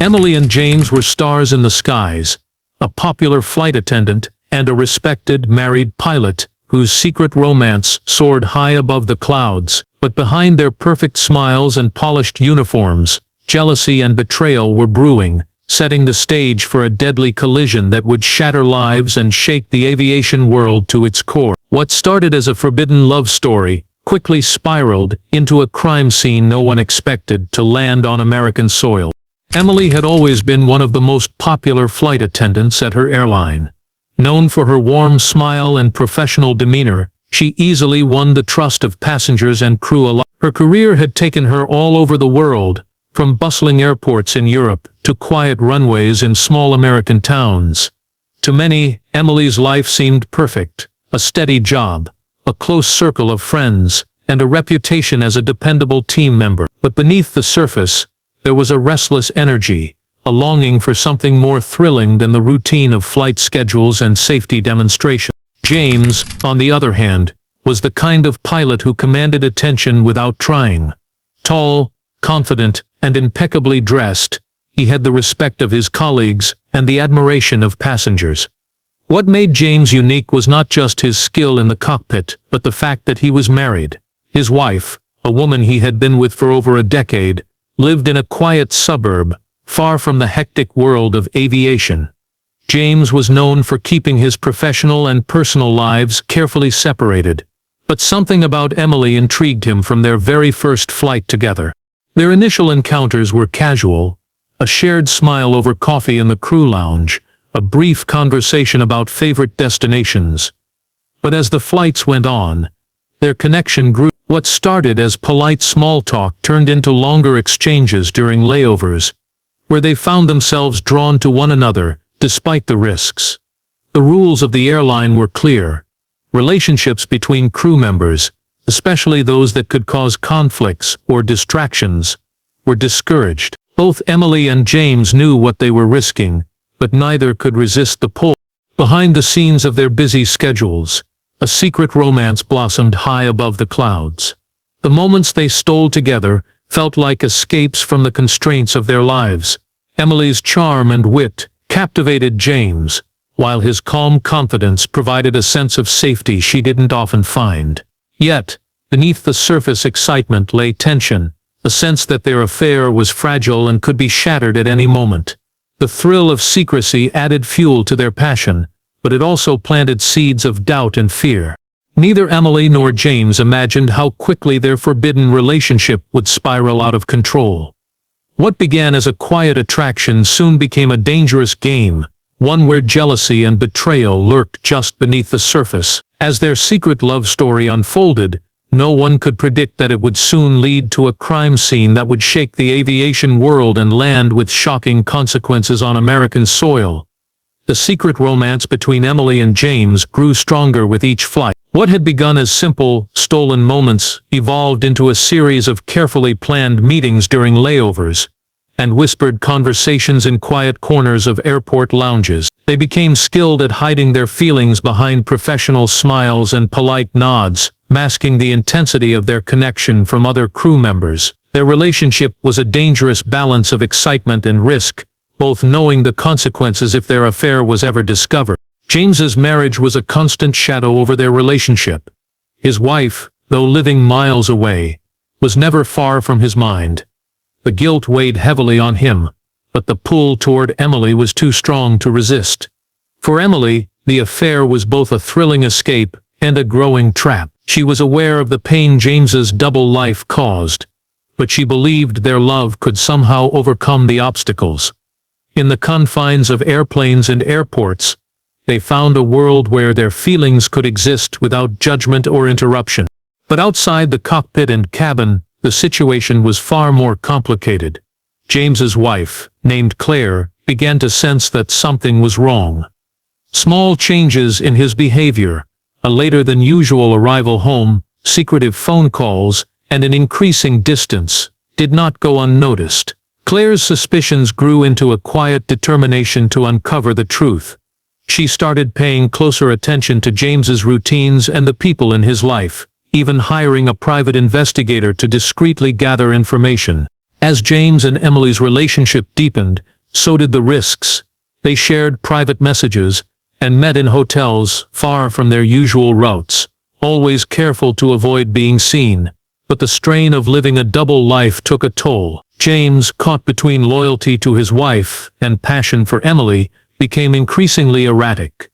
Emily and James were stars in the skies, a popular flight attendant and a respected married pilot whose secret romance soared high above the clouds. But behind their perfect smiles and polished uniforms, jealousy and betrayal were brewing, setting the stage for a deadly collision that would shatter lives and shake the aviation world to its core. What started as a forbidden love story quickly spiraled into a crime scene no one expected to land on American soil. Emily had always been one of the most popular flight attendants at her airline. Known for her warm smile and professional demeanor, she easily won the trust of passengers and crew alike. Her career had taken her all over the world, from bustling airports in Europe to quiet runways in small American towns. To many, Emily's life seemed perfect: a steady job, a close circle of friends, and a reputation as a dependable team member. But beneath the surface, there was a restless energy, a longing for something more thrilling than the routine of flight schedules and safety demonstrations. James, on the other hand, was the kind of pilot who commanded attention without trying. Tall, confident, and impeccably dressed, he had the respect of his colleagues and the admiration of passengers. What made James unique was not just his skill in the cockpit, but the fact that he was married. His wife, a woman he had been with for over a decade, lived in a quiet suburb, far from the hectic world of aviation. James was known for keeping his professional and personal lives carefully separated, but something about Emily intrigued him from their very first flight together. Their initial encounters were casual: a shared smile over coffee in the crew lounge, a brief conversation about favorite destinations. But as the flights went on, their connection grew. What started as polite small talk turned into longer exchanges during layovers, where they found themselves drawn to one another despite the risks. The rules of the airline were clear. Relationships between crew members, especially those that could cause conflicts or distractions, were discouraged. Both Emily and James knew what they were risking, but neither could resist the pull. Behind the scenes of their busy schedules, a secret romance blossomed high above the clouds. The moments they stole together felt like escapes from the constraints of their lives. Emily's charm and wit captivated James, while his calm confidence provided a sense of safety she didn't often find. Yet, beneath the surface excitement lay tension, a sense that their affair was fragile and could be shattered at any moment. The thrill of secrecy added fuel to their passion, but it also planted seeds of doubt and fear. Neither Emily nor James imagined how quickly their forbidden relationship would spiral out of control. What began as a quiet attraction soon became a dangerous game, one where jealousy and betrayal lurked just beneath the surface. As their secret love story unfolded, no one could predict that it would soon lead to a crime scene that would shake the aviation world and land with shocking consequences on American soil. The secret romance between Emily and James grew stronger with each flight. What had begun as simple, stolen moments evolved into a series of carefully planned meetings during layovers and whispered conversations in quiet corners of airport lounges. They became skilled at hiding their feelings behind professional smiles and polite nods, masking the intensity of their connection from other crew members. Their relationship was a dangerous balance of excitement and risk, both knowing the consequences if their affair was ever discovered. James's marriage was a constant shadow over their relationship. His wife, though living miles away, was never far from his mind. The guilt weighed heavily on him, but the pull toward Emily was too strong to resist. For Emily, the affair was both a thrilling escape and a growing trap. She was aware of the pain James's double life caused, but she believed their love could somehow overcome the obstacles. In the confines of airplanes and airports, they found a world where their feelings could exist without judgment or interruption. But outside the cockpit and cabin, the situation was far more complicated. James's wife, named Claire, began to sense that something was wrong. Small changes in his behavior, a later than usual arrival home, secretive phone calls, and an increasing distance, did not go unnoticed. Claire's suspicions grew into a quiet determination to uncover the truth. She started paying closer attention to James's routines and the people in his life, even hiring a private investigator to discreetly gather information. As James and Emily's relationship deepened, So did the risks. They shared private messages, and met in hotels far from their usual routes, always careful to avoid being seen. But the strain of living a double life took a toll. James, caught between loyalty to his wife and passion for Emily, became increasingly erratic.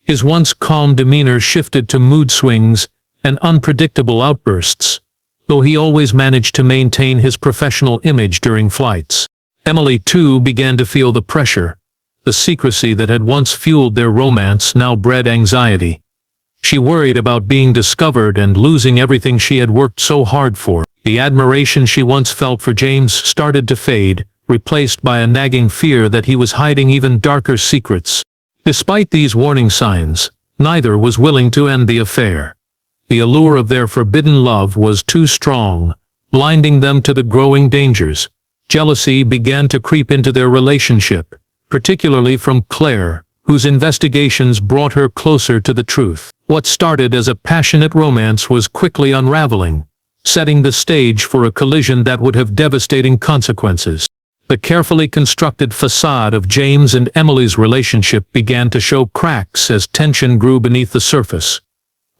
His once calm demeanor shifted to mood swings and unpredictable outbursts, though he always managed to maintain his professional image during flights. Emily, too, began to feel the pressure. The secrecy that had once fueled their romance now bred anxiety. She worried about being discovered and losing everything she had worked so hard for. The admiration she once felt for James started to fade, replaced by a nagging fear that he was hiding even darker secrets. Despite these warning signs, neither was willing to end the affair. The allure of their forbidden love was too strong, blinding them to the growing dangers. Jealousy began to creep into their relationship, particularly from Claire, whose investigations brought her closer to the truth. What started as a passionate romance was quickly unraveling, setting the stage for a collision that would have devastating consequences. The carefully constructed facade of James and Emily's relationship began to show cracks as tension grew beneath the surface.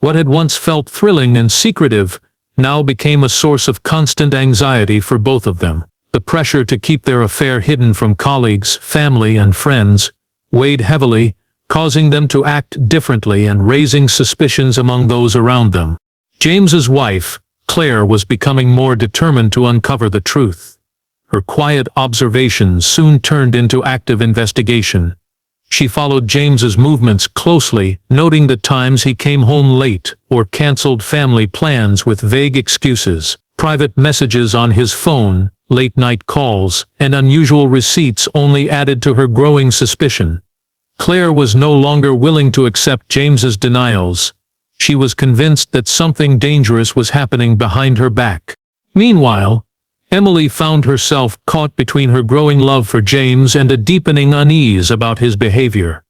What had once felt thrilling and secretive now became a source of constant anxiety for both of them. The pressure to keep their affair hidden from colleagues, family, and friends weighed heavily, causing them to act differently and raising suspicions among those around them. James's wife, Claire, was becoming more determined to uncover the truth. Her quiet observations soon turned into active investigation. She followed James's movements closely, noting the times he came home late or canceled family plans with vague excuses. Private messages on his phone, late-night calls, and unusual receipts only added to her growing suspicion. Claire was no longer willing to accept James's denials. She was convinced that something dangerous was happening behind her back. Meanwhile, Emily found herself caught between her growing love for James and a deepening unease about his behavior.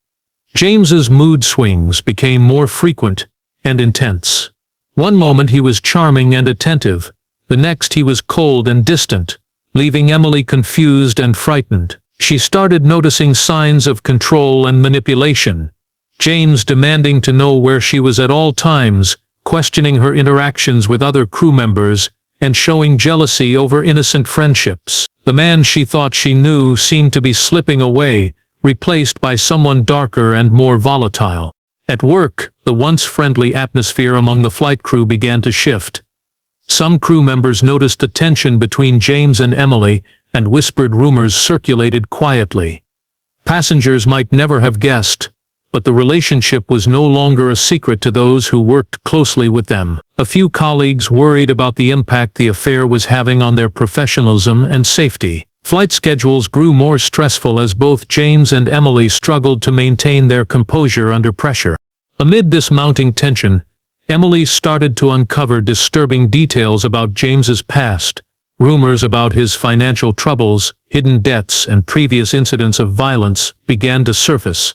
James's mood swings became more frequent and intense. One moment he was charming and attentive, the next he was cold and distant, leaving Emily confused and frightened. She started noticing signs of control and manipulation. James demanding to know where she was at all times, questioning her interactions with other crew members, and showing jealousy over innocent friendships. The man she thought she knew seemed to be slipping away, replaced by someone darker and more volatile. At work, the once friendly atmosphere among the flight crew began to shift. Some crew members noticed the tension between James and Emily, and whispered rumors circulated quietly. Passengers might never have guessed, but the relationship was no longer a secret to those who worked closely with them. A few colleagues worried about the impact the affair was having on their professionalism and safety. Flight schedules grew more stressful as both James and Emily struggled to maintain their composure under pressure. Amid this mounting tension, Emily started to uncover disturbing details about James's past. Rumors about his financial troubles, hidden debts, and previous incidents of violence began to surface.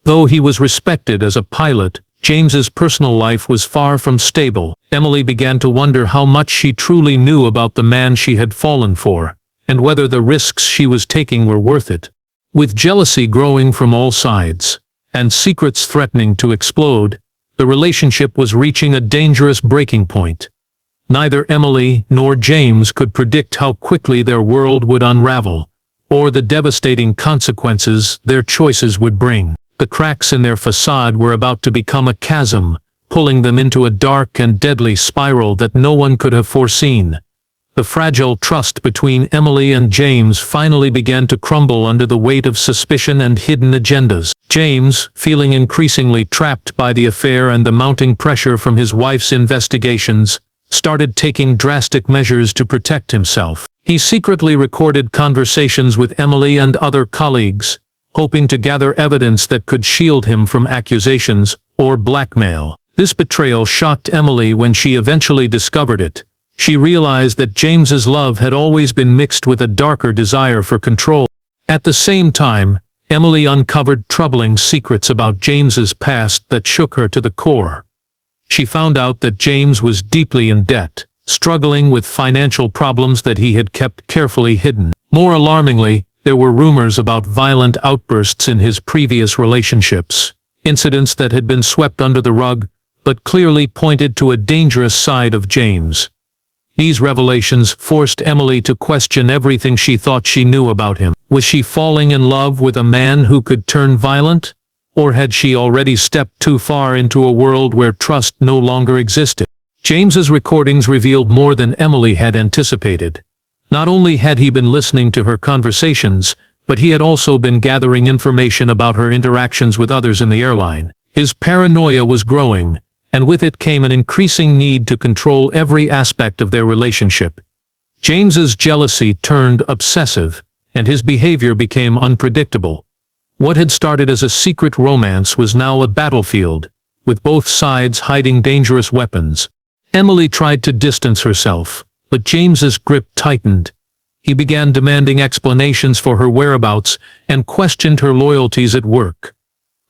Though he was respected as a pilot, James's personal life was far from stable. Emily began to wonder how much she truly knew about the man she had fallen for, and whether the risks she was taking were worth it. With jealousy growing from all sides, and secrets threatening to explode, the relationship was reaching a dangerous breaking point. Neither Emily nor James could predict how quickly their world would unravel, or the devastating consequences their choices would bring. The cracks in their facade were about to become a chasm, pulling them into a dark and deadly spiral that no one could have foreseen. The fragile trust between Emily and James finally began to crumble under the weight of suspicion and hidden agendas. James, feeling increasingly trapped by the affair and the mounting pressure from his wife's investigations, started taking drastic measures to protect himself. He secretly recorded conversations with Emily and other colleagues, hoping to gather evidence that could shield him from accusations or blackmail. This betrayal shocked Emily when she eventually discovered it. She realized that James's love had always been mixed with a darker desire for control. At the same time, Emily uncovered troubling secrets about James's past that shook her to the core. She found out that James was deeply in debt, struggling with financial problems that he had kept carefully hidden. More alarmingly, There were rumors about violent outbursts in his previous relationships, incidents that had been swept under the rug, but clearly pointed to a dangerous side of James. These revelations forced Emily to question everything she thought she knew about him. Was she falling in love with a man who could turn violent? Or had she already stepped too far into a world where trust no longer existed? James's recordings revealed more than Emily had anticipated. Not only had he been listening to her conversations, but he had also been gathering information about her interactions with others in the airline. His paranoia was growing, and with it came an increasing need to control every aspect of their relationship. James's jealousy turned obsessive, and his behavior became unpredictable. What had started as a secret romance was now a battlefield, with both sides hiding dangerous weapons. Emily tried to distance herself, but James's grip tightened. He began demanding explanations for her whereabouts and questioned her loyalties at work.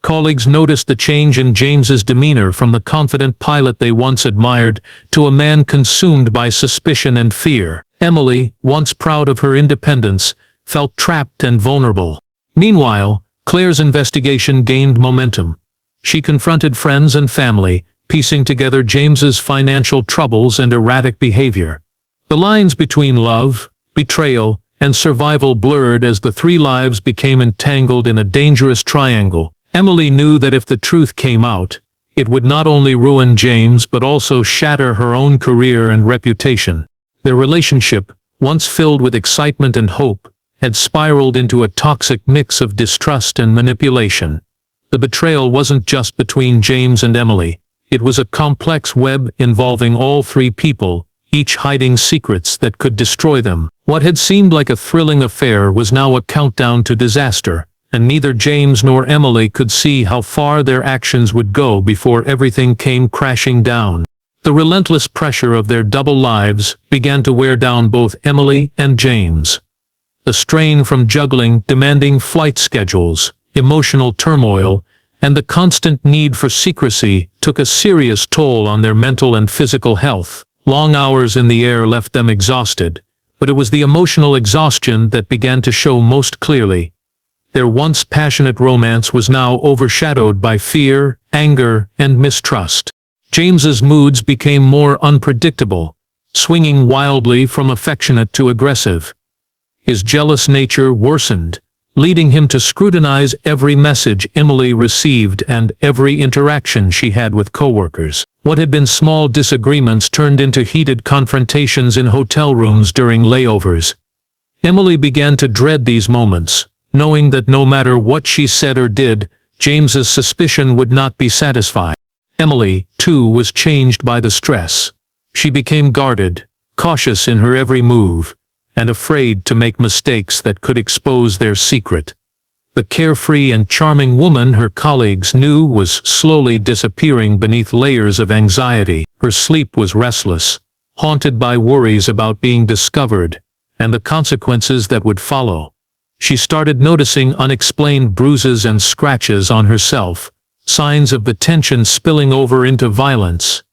Colleagues noticed the change in James's demeanor from the confident pilot they once admired to a man consumed by suspicion and fear. Emily, once proud of her independence, felt trapped and vulnerable. Meanwhile, Claire's investigation gained momentum. She confronted friends and family, piecing together James's financial troubles and erratic behavior. The lines between love, betrayal, and survival blurred as the three lives became entangled in a dangerous triangle. Emily knew that if the truth came out, it would not only ruin James but also shatter her own career and reputation. Their relationship, once filled with excitement and hope, had spiraled into a toxic mix of distrust and manipulation. The betrayal wasn't just between James and Emily. It was a complex web involving all three people, each hiding secrets that could destroy them. What had seemed like a thrilling affair was now a countdown to disaster, and neither James nor Emily could see how far their actions would go before everything came crashing down. The relentless pressure of their double lives began to wear down both Emily and James. The strain from juggling demanding flight schedules, emotional turmoil, and the constant need for secrecy took a serious toll on their mental and physical health. Long hours in the air left them exhausted, but it was the emotional exhaustion that began to show most clearly. Their once passionate romance was now overshadowed by fear, anger, and mistrust. James's moods became more unpredictable, swinging wildly from affectionate to aggressive. His jealous nature worsened, leading him to scrutinize every message Emily received and every interaction she had with coworkers. What had been small disagreements turned into heated confrontations in hotel rooms during layovers. Emily began to dread these moments, knowing that no matter what she said or did, James's suspicion would not be satisfied. Emily, too, was changed by the stress. She became guarded, cautious in her every move, and afraid to make mistakes that could expose their secret. The carefree and charming woman her colleagues knew was slowly disappearing beneath layers of anxiety. Her sleep was restless, haunted by worries about being discovered, and the consequences that would follow. She started noticing unexplained bruises and scratches on herself, signs of the tension spilling over into violence.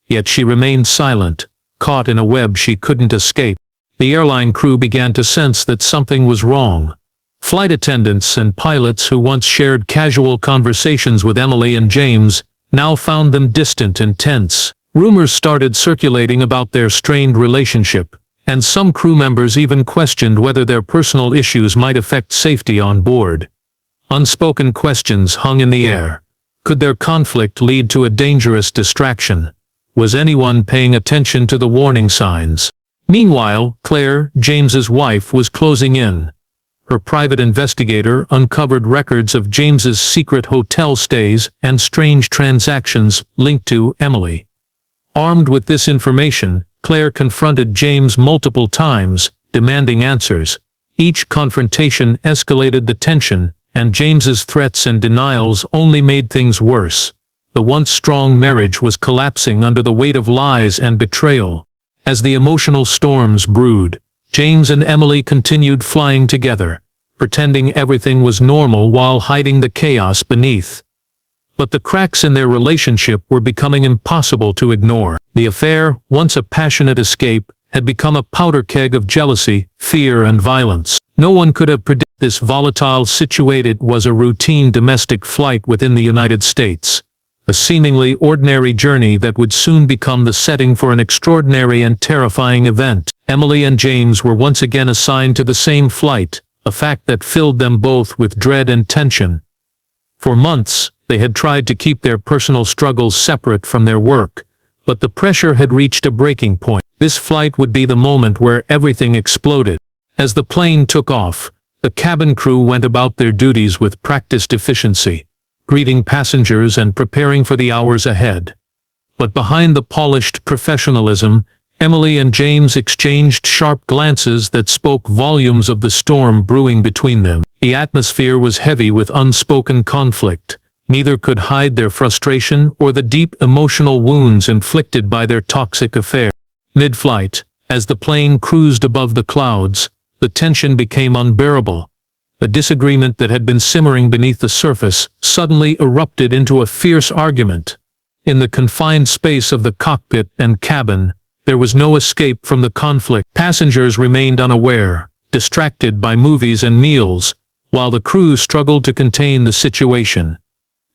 Yet she remained silent, caught in a web she couldn't escape. The airline crew began to sense that something was wrong. Flight attendants and pilots who once shared casual conversations with Emily and James now found them distant and tense. Rumors started circulating about their strained relationship, and some crew members even questioned whether their personal issues might affect safety on board. Unspoken questions hung in the air. Could their conflict lead to a dangerous distraction? Was anyone paying attention to the warning signs? Meanwhile, Claire, James's wife, was closing in. Her private investigator uncovered records of James's secret hotel stays and strange transactions linked to Emily. Armed with this information, Claire confronted James multiple times, demanding answers. Each confrontation escalated the tension, and James's threats and denials only made things worse. The once strong marriage was collapsing under the weight of lies and betrayal. As the emotional storms brewed, James and Emily continued flying together, pretending everything was normal while hiding the chaos beneath. But the cracks in their relationship were becoming impossible to ignore. The affair, once a passionate escape, had become a powder keg of jealousy, fear, and violence. No one could have predicted this volatile situation. It was a routine domestic flight within the United States, a seemingly ordinary journey that would soon become the setting for an extraordinary and terrifying event. Emily and James were once again assigned to the same flight, a fact that filled them both with dread and tension. For months, they had tried to keep their personal struggles separate from their work, but the pressure had reached a breaking point. This flight would be the moment where everything exploded. As the plane took off, the cabin crew went about their duties with practiced efficiency, greeting passengers and preparing for the hours ahead. But behind the polished professionalism, Emily and James exchanged sharp glances that spoke volumes of the storm brewing between them. The atmosphere was heavy with unspoken conflict. Neither could hide their frustration or the deep emotional wounds inflicted by their toxic affair. Mid-flight, as the plane cruised above the clouds, the tension became unbearable. A disagreement that had been simmering beneath the surface suddenly erupted into a fierce argument. In the confined space of the cockpit and cabin, there was no escape from the conflict. Passengers remained unaware, distracted by movies and meals, while the crew struggled to contain the situation.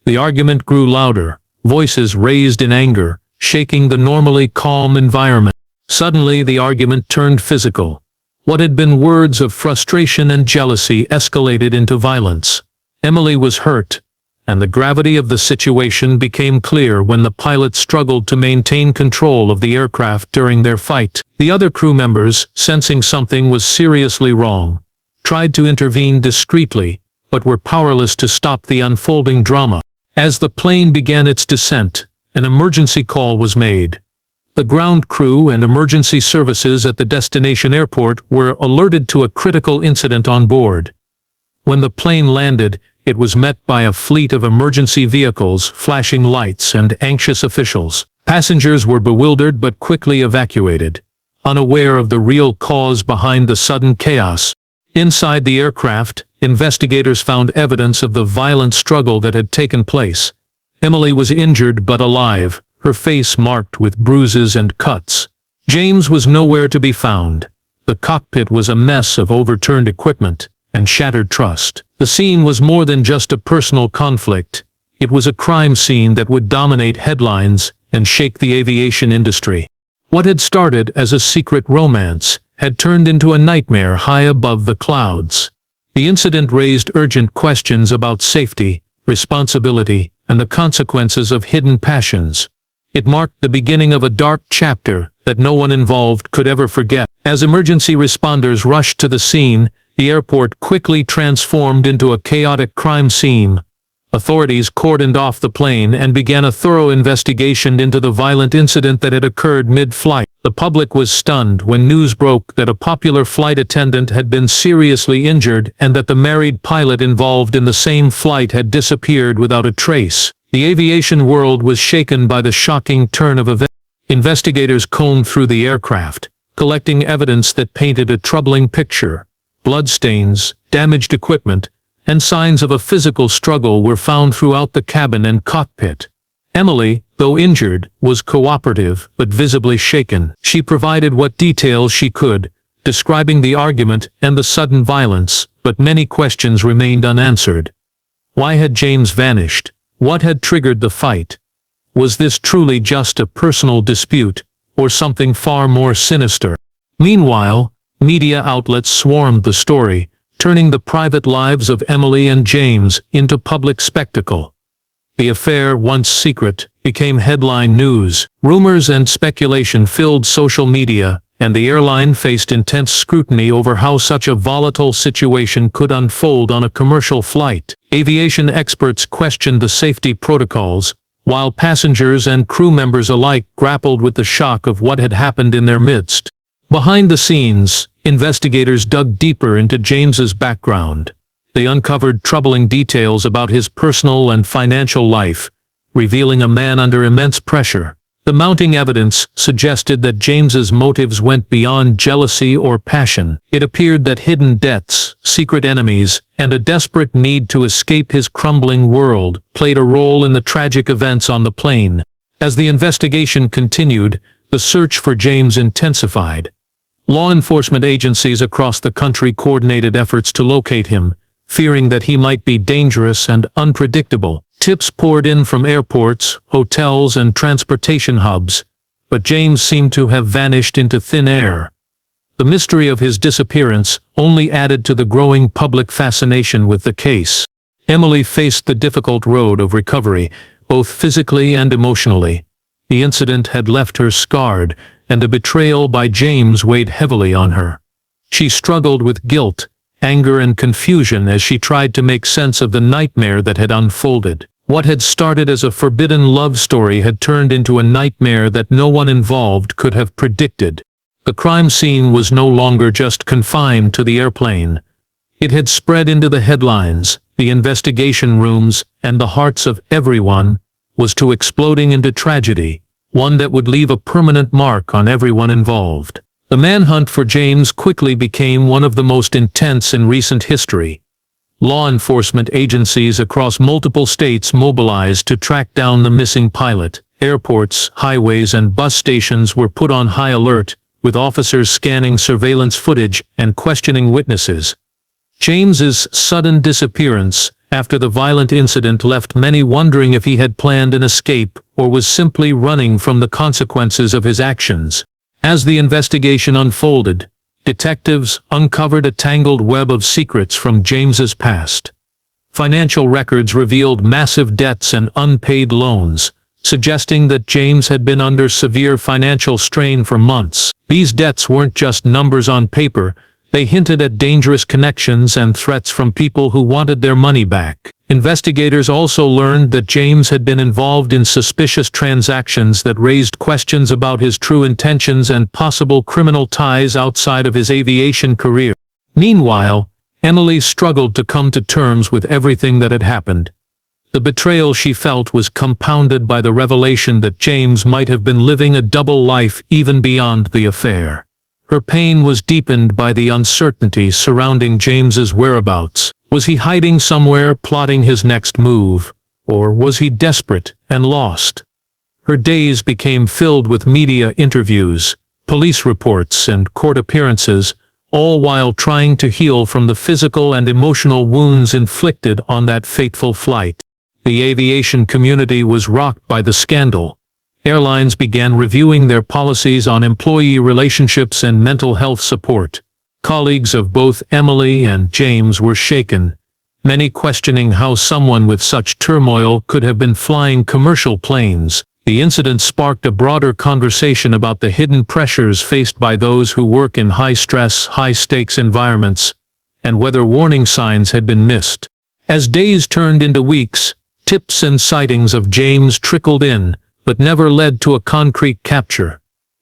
The argument grew louder, voices raised in anger, shaking the normally calm environment. Suddenly the argument turned physical. What had been words of frustration and jealousy escalated into violence. Emily was hurt, and the gravity of the situation became clear when the pilot struggled to maintain control of the aircraft during their fight. The other crew members, sensing something was seriously wrong, tried to intervene discreetly, but were powerless to stop the unfolding drama. As the plane began its descent, an emergency call was made. The ground crew and emergency services at the destination airport were alerted to a critical incident on board. When the plane landed, it was met by a fleet of emergency vehicles, flashing lights, and anxious officials. Passengers were bewildered but quickly evacuated, unaware of the real cause behind the sudden chaos. Inside the aircraft, investigators found evidence of the violent struggle that had taken place. Emily was injured but alive, her face marked with bruises and cuts. James was nowhere to be found. The cockpit was a mess of overturned equipment and shattered trust. The scene was more than just a personal conflict. It was a crime scene that would dominate headlines and shake the aviation industry. What had started as a secret romance had turned into a nightmare high above the clouds. The incident raised urgent questions about safety, responsibility, and the consequences of hidden passions. It marked the beginning of a dark chapter that no one involved could ever forget. As emergency responders rushed to the scene, the airport quickly transformed into a chaotic crime scene. Authorities cordoned off the plane and began a thorough investigation into the violent incident that had occurred mid-flight. The public was stunned when news broke that a popular flight attendant had been seriously injured and that the married pilot involved in the same flight had disappeared without a trace. The aviation world was shaken by the shocking turn of events. Investigators combed through the aircraft, collecting evidence that painted a troubling picture. Bloodstains, damaged equipment, and signs of a physical struggle were found throughout the cabin and cockpit. Emily, though injured, was cooperative but visibly shaken. She provided what details she could, describing the argument and the sudden violence, but many questions remained unanswered. Why had James vanished? What had triggered the fight? Was this truly just a personal dispute, or something far more sinister? Meanwhile, media outlets swarmed the story, turning the private lives of Emily and James into public spectacle. The affair, once secret, became headline news. Rumors and speculation filled social media, and the airline faced intense scrutiny over how such a volatile situation could unfold on a commercial flight. Aviation experts questioned the safety protocols, while passengers and crew members alike grappled with the shock of what had happened in their midst. Behind the scenes, investigators dug deeper into James's background. They uncovered troubling details about his personal and financial life, revealing a man under immense pressure. The mounting evidence suggested that James's motives went beyond jealousy or passion. It appeared that hidden debts, secret enemies, and a desperate need to escape his crumbling world played a role in the tragic events on the plane. As the investigation continued, the search for James intensified. Law enforcement agencies across the country coordinated efforts to locate him, fearing that he might be dangerous and unpredictable. Tips poured in from airports, hotels, and transportation hubs, but James seemed to have vanished into thin air. The mystery of his disappearance only added to the growing public fascination with the case. Emily faced the difficult road of recovery, both physically and emotionally. The incident had left her scarred, and a betrayal by James weighed heavily on her. She struggled with guilt, anger, and confusion as she tried to make sense of the nightmare that had unfolded. What had started as a forbidden love story had turned into a nightmare that no one involved could have predicted. The crime scene was no longer just confined to the airplane. It had spread into the headlines, the investigation rooms, and the hearts of everyone, was to exploding into tragedy, one that would leave a permanent mark on everyone involved. The manhunt for James quickly became one of the most intense in recent history. Law enforcement agencies across multiple states mobilized to track down the missing pilot. Airports, highways, and bus stations were put on high alert, with officers scanning surveillance footage and questioning witnesses. James's sudden disappearance after the violent incident left many wondering if he had planned an escape or was simply running from the consequences of his actions. As the investigation unfolded, detectives uncovered a tangled web of secrets from James's past. Financial records revealed massive debts and unpaid loans, suggesting that James had been under severe financial strain for months. These debts weren't just numbers on paper, they hinted at dangerous connections and threats from people who wanted their money back. Investigators also learned that James had been involved in suspicious transactions that raised questions about his true intentions and possible criminal ties outside of his aviation career. Meanwhile, Emily struggled to come to terms with everything that had happened. The betrayal she felt was compounded by the revelation that James might have been living a double life even beyond the affair. Her pain was deepened by the uncertainty surrounding James's whereabouts. Was he hiding somewhere, plotting his next move, or was he desperate and lost? Her days became filled with media interviews, police reports, and court appearances, all while trying to heal from the physical and emotional wounds inflicted on that fateful flight. The aviation community was rocked by the scandal. Airlines began reviewing their policies on employee relationships and mental health support. Colleagues of both Emily and James were shaken, many questioning how someone with such turmoil could have been flying commercial planes. The incident sparked a broader conversation about the hidden pressures faced by those who work in high-stress, high-stakes environments, and whether warning signs had been missed. As days turned into weeks, tips and sightings of James trickled in, but never led to a concrete capture.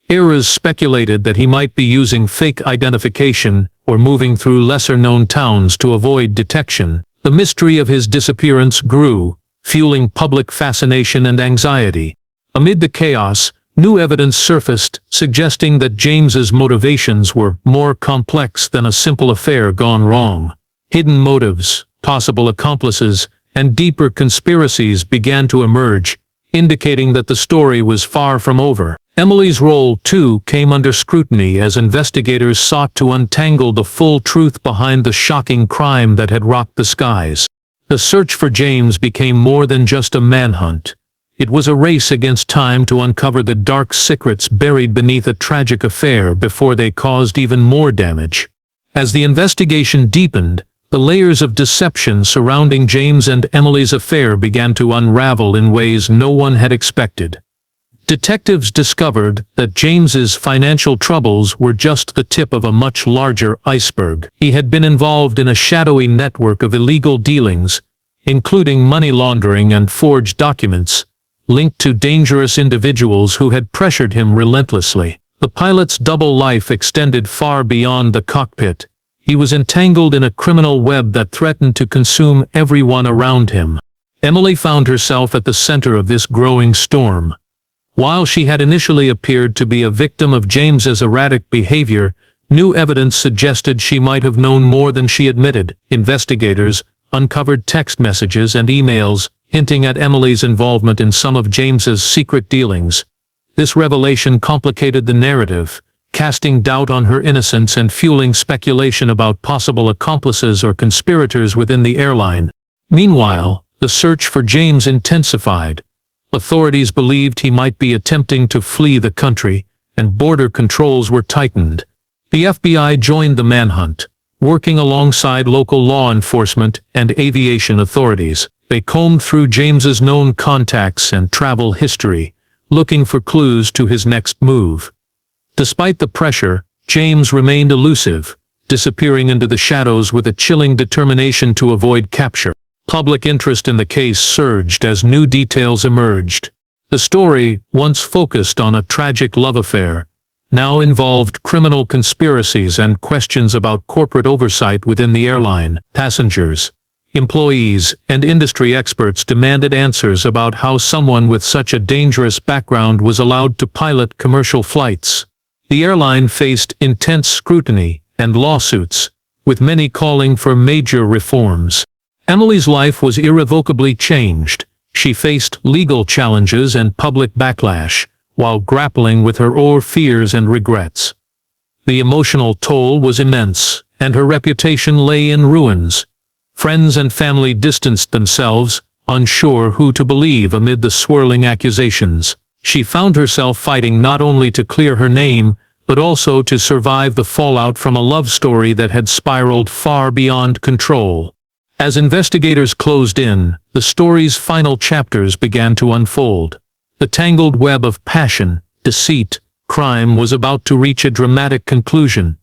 Eras speculated that he might be using fake identification or moving through lesser-known towns to avoid detection. The mystery of his disappearance grew, fueling public fascination and anxiety. Amid the chaos, new evidence surfaced, suggesting that James's motivations were more complex than a simple affair gone wrong. Hidden motives, possible accomplices, and deeper conspiracies began to emerge, indicating that the story was far from over. Emily's role, too, came under scrutiny as investigators sought to untangle the full truth behind the shocking crime that had rocked the skies. The search for James became more than just a manhunt. It was a race against time to uncover the dark secrets buried beneath a tragic affair before they caused even more damage. As the investigation deepened, the layers of deception surrounding James and Emily's affair began to unravel in ways no one had expected. Detectives discovered that James's financial troubles were just the tip of a much larger iceberg. He had been involved in a shadowy network of illegal dealings, including money laundering and forged documents, linked to dangerous individuals who had pressured him relentlessly. The pilot's double life extended far beyond the cockpit. He was entangled in a criminal web that threatened to consume everyone around him. Emily found herself at the center of this growing storm. While she had initially appeared to be a victim of James's erratic behavior, new evidence suggested she might have known more than she admitted. Investigators uncovered text messages and emails hinting at Emily's involvement in some of James's secret dealings. This revelation complicated the narrative, casting doubt on her innocence and fueling speculation about possible accomplices or conspirators within the airline. Meanwhile, the search for James intensified. Authorities believed he might be attempting to flee the country, and border controls were tightened. The FBI joined the manhunt, working alongside local law enforcement and aviation authorities. They combed through James's known contacts and travel history, looking for clues to his next move. Despite the pressure, James remained elusive, disappearing into the shadows with a chilling determination to avoid capture. Public interest in the case surged as new details emerged. The story, once focused on a tragic love affair, now involved criminal conspiracies and questions about corporate oversight within the airline. Passengers, employees, and industry experts demanded answers about how someone with such a dangerous background was allowed to pilot commercial flights. The airline faced intense scrutiny and lawsuits, with many calling for major reforms. Emily's life was irrevocably changed. She faced legal challenges and public backlash, while grappling with her own fears and regrets. The emotional toll was immense, and her reputation lay in ruins. Friends and family distanced themselves, unsure who to believe amid the swirling accusations. She found herself fighting not only to clear her name, but also to survive the fallout from a love story that had spiraled far beyond control. As investigators closed in, the story's final chapters began to unfold. The tangled web of passion, deceit, crime was about to reach a dramatic conclusion,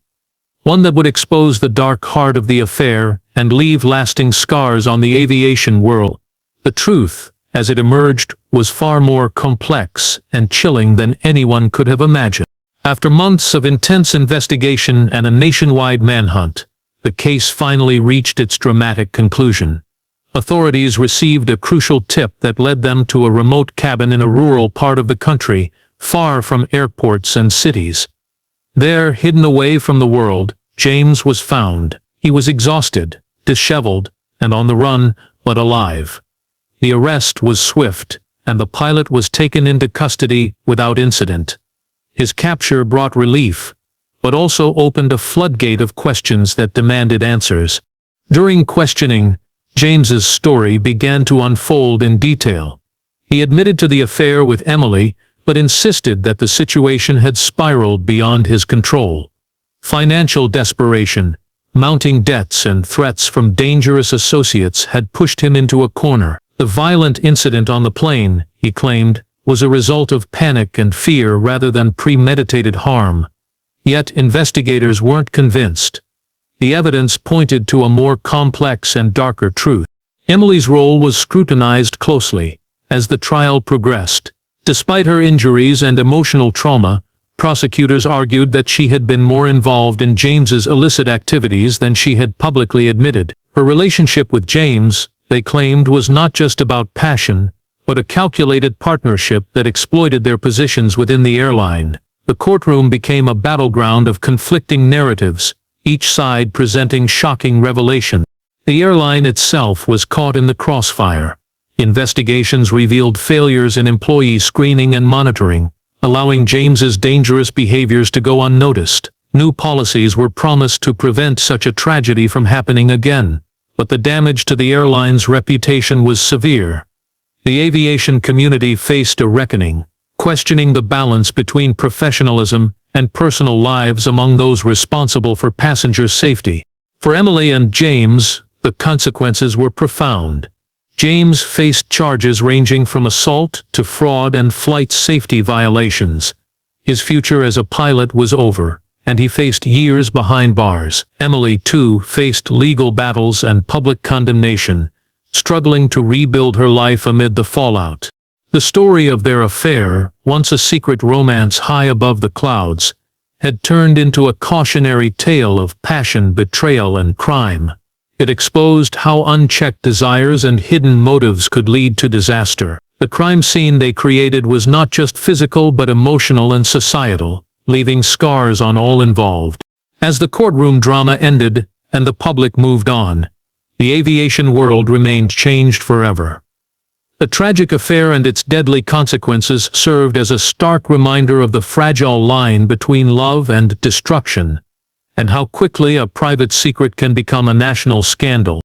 one that would expose the dark heart of the affair and leave lasting scars on the aviation world. The truth, as it emerged, was far more complex and chilling than anyone could have imagined. After months of intense investigation and a nationwide manhunt, the case finally reached its dramatic conclusion. Authorities received a crucial tip that led them to a remote cabin in a rural part of the country, far from airports and cities. There, hidden away from the world, James was found. He was exhausted, disheveled, and on the run, but alive. The arrest was swift, and the pilot was taken into custody without incident. His capture brought relief, but also opened a floodgate of questions that demanded answers. During questioning, James's story began to unfold in detail. He admitted to the affair with Emily, but insisted that the situation had spiraled beyond his control. Financial desperation, mounting debts and threats from dangerous associates had pushed him into a corner. The violent incident on the plane, he claimed, was a result of panic and fear rather than premeditated harm. Yet investigators weren't convinced. The evidence pointed to a more complex and darker truth. Emily's role was scrutinized closely as the trial progressed. Despite her injuries and emotional trauma, prosecutors argued that she had been more involved in James's illicit activities than she had publicly admitted. Her relationship with James, they claimed, was not just about passion, but a calculated partnership that exploited their positions within the airline. The courtroom became a battleground of conflicting narratives, each side presenting shocking revelation. The airline itself was caught in the crossfire. Investigations revealed failures in employee screening and monitoring, allowing James's dangerous behaviors to go unnoticed. New policies were promised to prevent such a tragedy from happening again, but the damage to the airline's reputation was severe. The aviation community faced a reckoning, questioning the balance between professionalism and personal lives among those responsible for passenger safety. For Emily and James, the consequences were profound. James faced charges ranging from assault to fraud and flight safety violations. His future as a pilot was over, and he faced years behind bars. Emily, too, faced legal battles and public condemnation, struggling to rebuild her life amid the fallout. The story of their affair, once a secret romance high above the clouds, had turned into a cautionary tale of passion, betrayal, and crime. It exposed how unchecked desires and hidden motives could lead to disaster. The crime scene they created was not just physical but emotional and societal, leaving scars on all involved. As the courtroom drama ended and the public moved on, the aviation world remained changed forever. The tragic affair and its deadly consequences served as a stark reminder of the fragile line between love and destruction, and how quickly a private secret can become a national scandal.